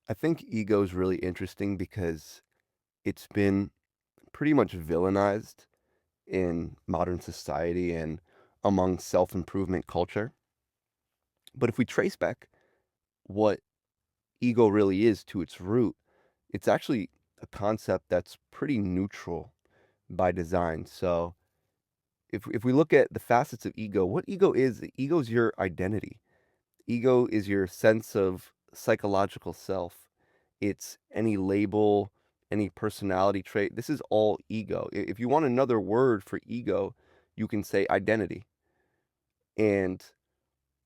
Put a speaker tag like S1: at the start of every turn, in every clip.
S1: I think ego is really interesting because it's been pretty much villainized in modern society and among self-improvement culture. But if we trace back what ego really is to its root, it's actually a concept that's pretty neutral by design. So if we look at the facets of ego, what ego is your identity. Ego is your sense of psychological self. It's any label, any personality trait. This is all ego. If you want another word for ego, you can say identity. And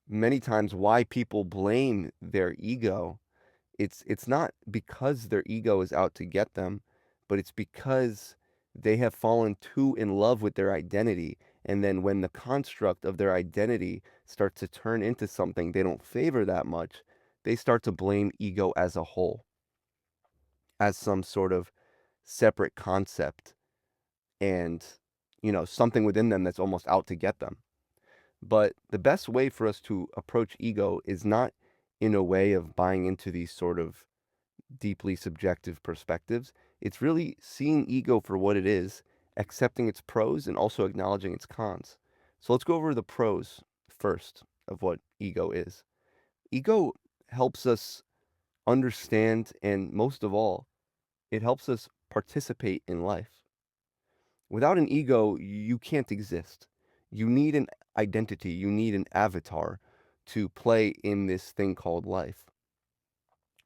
S1: many times why people blame their ego, it's not because their ego is out to get them, but it's because they have fallen too in love with their identity. And then when the construct of their identity starts to turn into something they don't favor that much, they start to blame ego as a whole, as some sort of separate concept and, something within them that's almost out to get them. But the best way for us to approach ego is not in a way of buying into these sort of deeply subjective perspectives. It's really seeing ego for what it is, accepting its pros, and also acknowledging its cons. So let's go over the pros first of what ego is. Ego helps us understand, and most of all, it helps us participate in life. Without an ego, you can't exist. You need an identity, you need an avatar to play in this thing called life.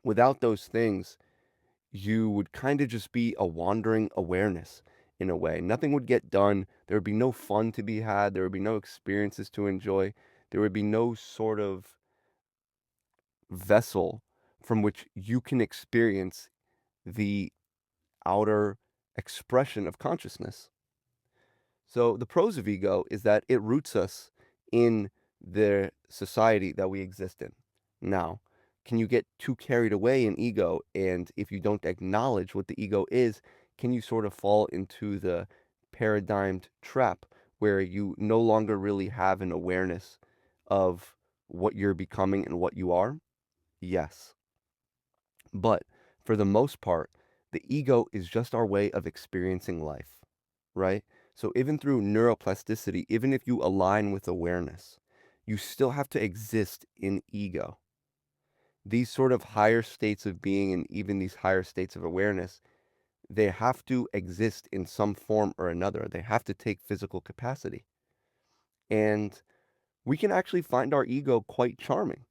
S1: Without those things, you would kind of just be a wandering awareness in a way. Nothing would get done. There would be no fun to be had. There would be no experiences to enjoy. There would be no sort of vessel from which you can experience the outer expression of consciousness. So the pros of ego is that it roots us in the society that we exist in. Now, can you get too carried away in ego? And if you don't acknowledge what the ego is, can you sort of fall into the paradigmed trap where you no longer really have an awareness of what you're becoming and what you are? Yes. But for the most part, the ego is just our way of experiencing life, right? So even through neuroplasticity, even if you align with awareness, you still have to exist in ego. These sort of higher states of being and even these higher states of awareness, they have to exist in some form or another. They have to take physical capacity. And we can actually find our ego quite charming.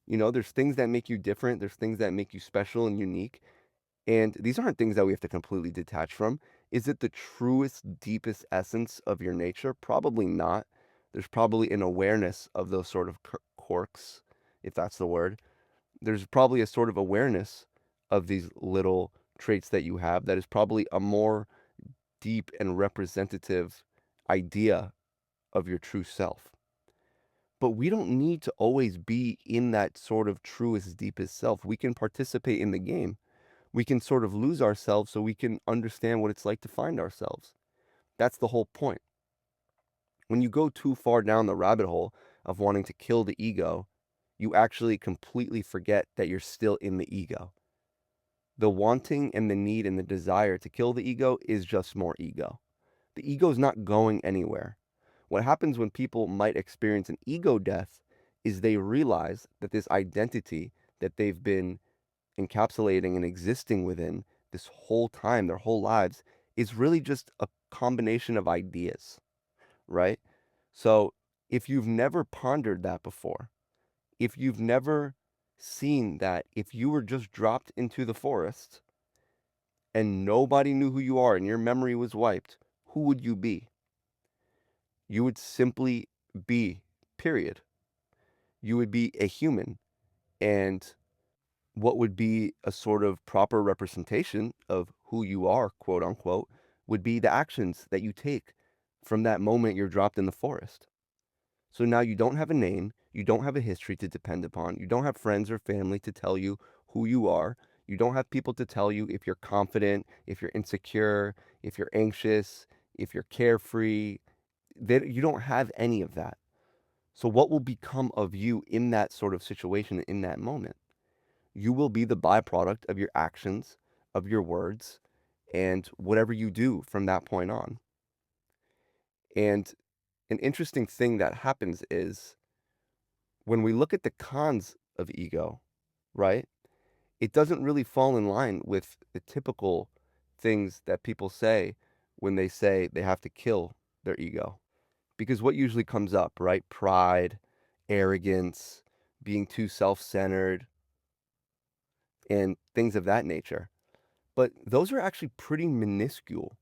S1: There's things that make you different, there's things that make you special and unique. And these aren't things that we have to completely detach from. Is it the truest, deepest essence of your nature? Probably not. There's probably an awareness of those sort of quirks, if that's the word. There's probably a sort of awareness of these little traits that you have that is probably a more deep and representative idea of your true self. But we don't need to always be in that sort of truest, deepest self. We can participate in the game. We can sort of lose ourselves so we can understand what it's like to find ourselves. That's the whole point. When you go too far down the rabbit hole of wanting to kill the ego, you actually completely forget that you're still in the ego. The wanting and the need and the desire to kill the ego is just more ego. The ego is not going anywhere. What happens when people might experience an ego death is they realize that this identity that they've been encapsulating and existing within this whole time, their whole lives, is really just a combination of ideas, right? So if you've never pondered that before, if you've never seen that if you were just dropped into the forest and nobody knew who you are and your memory was wiped, who would you be? You would simply be, period. You would be a human. And what would be a sort of proper representation of who you are, quote unquote, would be the actions that you take from that moment you're dropped in the forest. So now you don't have a name, you don't have a history to depend upon, you don't have friends or family to tell you who you are, you don't have people to tell you if you're confident, if you're insecure, if you're anxious, if you're carefree. You don't have any of that. So what will become of you in that sort of situation in that moment? You will be the byproduct of your actions, of your words, and whatever you do from that point on. And an interesting thing that happens is when we look at the cons of ego, right? It doesn't really fall in line with the typical things that people say when they say they have to kill their ego. Because what usually comes up, right? Pride, arrogance, being too self centered, and things of that nature. But those are actually pretty minuscule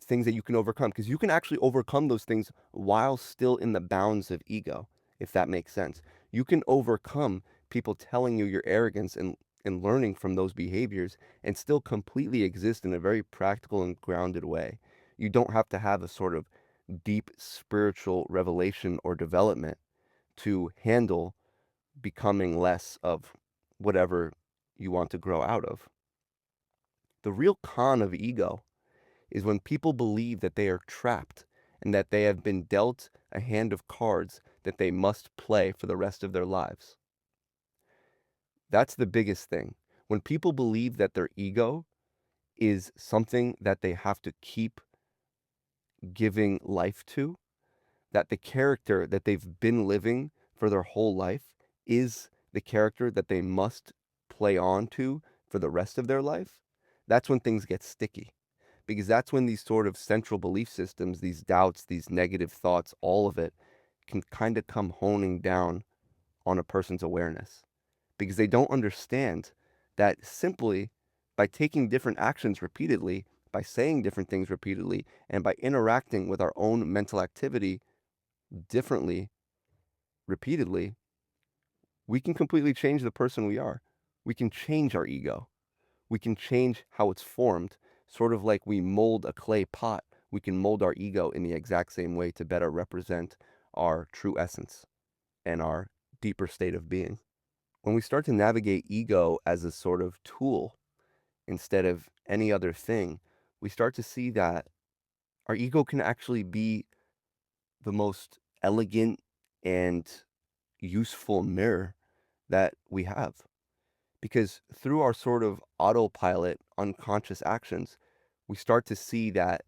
S1: things that you can overcome because you can actually overcome those things while still in the bounds of ego, if that makes sense. You can overcome people telling you your arrogance and learning from those behaviors and still completely exist in a very practical and grounded way. You don't have to have a sort of deep spiritual revelation or development to handle becoming less of whatever you want to grow out of. The real con of ego is when people believe that they are trapped and that they have been dealt a hand of cards that they must play for the rest of their lives. That's the biggest thing. When people believe that their ego is something that they have to keep giving life to, that the character that they've been living for their whole life is the character that they must play on to for the rest of their life, that's when things get sticky. Because that's when these sort of central belief systems, these doubts, these negative thoughts, all of it can kind of come honing down on a person's awareness. Because they don't understand that simply by taking different actions repeatedly, by saying different things repeatedly, and by interacting with our own mental activity differently repeatedly, we can completely change the person we are. We can change our ego. We can change how it's formed, sort of like we mold a clay pot. We can mold our ego in the exact same way to better represent our true essence and our deeper state of being. When we start to navigate ego as a sort of tool instead of any other thing, we start to see that our ego can actually be the most elegant and useful mirror that we have. Because through our sort of autopilot, unconscious actions, we start to see that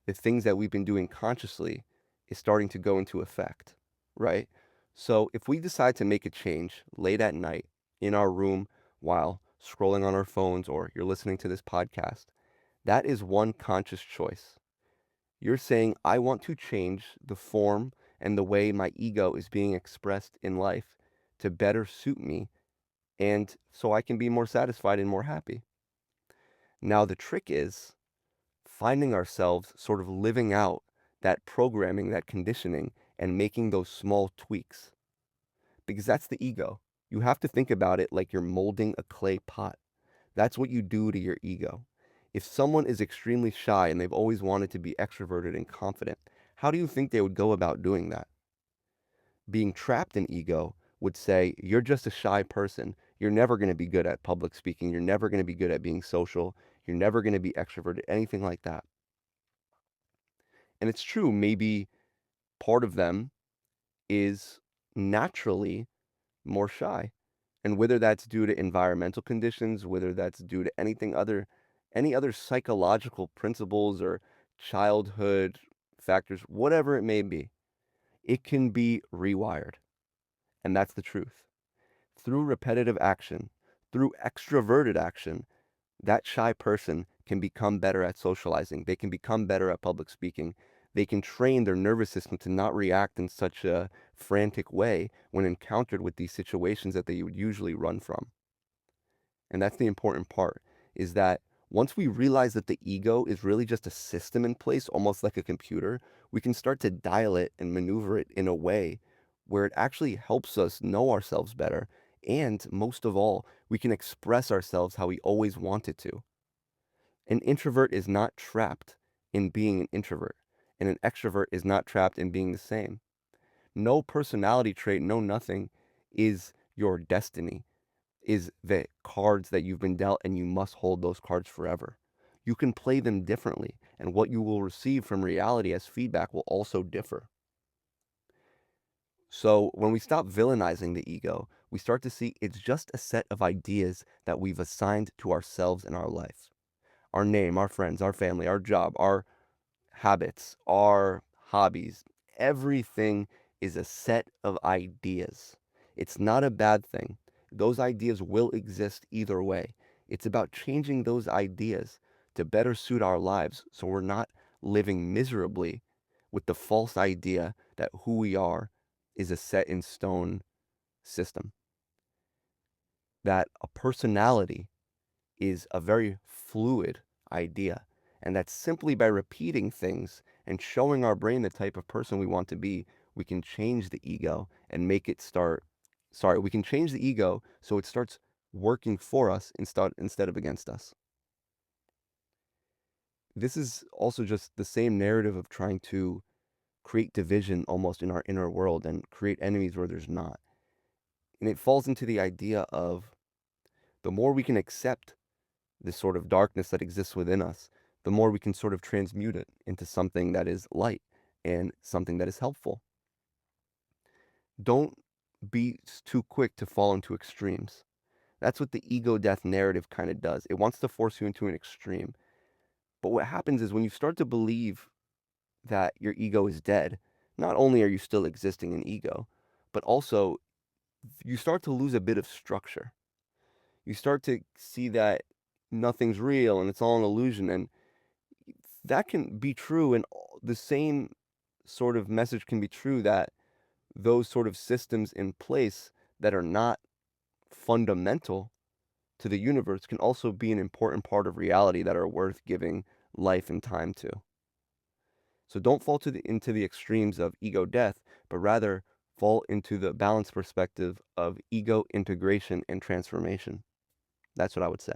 S1: the things that we've been doing consciously is starting to go into effect, right? So if we decide to make a change late at night in our room while scrolling on our phones or you're listening to this podcast, that is one conscious choice. You're saying, I want to change the form and the way my ego is being expressed in life to better suit me and so I can be more satisfied and more happy. Now, the trick is finding ourselves sort of living out that programming, that conditioning, and making those small tweaks because that's the ego. You have to think about it like you're molding a clay pot. That's what you do to your ego. If someone is extremely shy and they've always wanted to be extroverted and confident, how do you think they would go about doing that? Being trapped in ego would say, you're just a shy person. You're never going to be good at public speaking. You're never going to be good at being social. You're never going to be extroverted, anything like that. And it's true, maybe part of them is naturally more shy. And whether that's due to environmental conditions, whether that's due to any other psychological principles or childhood factors, whatever it may be, it can be rewired. And that's the truth. Through repetitive action, through extroverted action, that shy person can become better at socializing. They can become better at public speaking. They can train their nervous system to not react in such a frantic way when encountered with these situations that they would usually run from. And that's the important part, is that once we realize that the ego is really just a system in place, almost like a computer, we can start to dial it and maneuver it in a way where it actually helps us know ourselves better. And most of all, we can express ourselves how we always wanted to. An introvert is not trapped in being an introvert, and an extrovert is not trapped in being the same. No personality trait, no nothing is your destiny, is the cards that you've been dealt, and you must hold those cards forever. You can play them differently, and what you will receive from reality as feedback will also differ. So when we stop villainizing the ego, we start to see it's just a set of ideas that we've assigned to ourselves in our life. Our name, our friends, our family, our job, our habits, our hobbies, everything is a set of ideas. It's not a bad thing. Those ideas will exist either way. It's about changing those ideas to better suit our lives so we're not living miserably with the false idea that who we are is a set in stone system. That a personality is a very fluid idea. And that simply by repeating things and showing our brain the type of person we want to be, we can change the ego and make it we can change the ego so it starts working for us instead of against us. This is also just the same narrative of trying to create division almost in our inner world and create enemies where there's not. And it falls into the idea of the more we can accept this sort of darkness that exists within us, the more we can sort of transmute it into something that is light and something that is helpful. Don't be too quick to fall into extremes. That's what the ego death narrative kind of does. It wants to force you into an extreme. But what happens is when you start to believe that your ego is dead, not only are you still existing in ego, but also you start to lose a bit of structure. You start to see that nothing's real and it's all an illusion. And that can be true, and the same sort of message can be true that those sort of systems in place that are not fundamental to the universe can also be an important part of reality that are worth giving life and time to. So don't fall into the extremes of ego death, but rather fall into the balanced perspective of ego integration and transformation. That's what I would say.